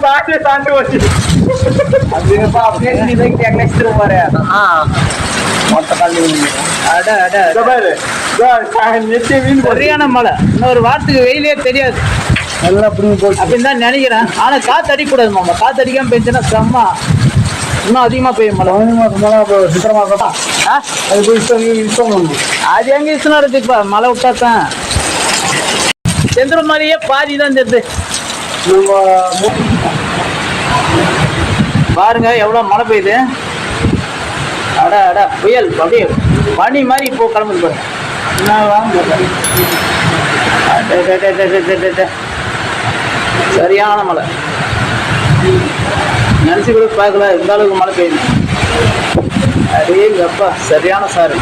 பாட்டு தாண்டி போச்சு அப்படிங்கப்பா. அப்படியே நீ போய் நெக்ஸ்ட் பாரு. மொத்த தண்ணி அட அட சரியான மழை. இன்னொரு வாரத்துக்கு வெயிலே தெரியாது அப்படின்னு தான் நினைக்கிறேன். ஆனா காத்து அடிக்கூடாது மாமா. காத்து அடிக்காம பெஞ்சுன்னா செம்ம இன்னும் அதிகமா பெய்யும் மழை. சித்திர மாசம் அது எங்க இஷ்டம் இருக்குப்பா. மழை விட்டாத்தான் செந்துற மாதிரியே பாதி தான் தெரியுது. பாருங்க எவ்வளவு மழை பெய்யுது. அட அட புயல் அப்படியே பனி மாதிரி இப்போ கிளம்புது பாருங்க. சரியான மழை. நினைச்சு கூட பார்க்கல இந்த அளவுக்கு மழை பெய்யுது. அடே அப்பா சரியான சாரு.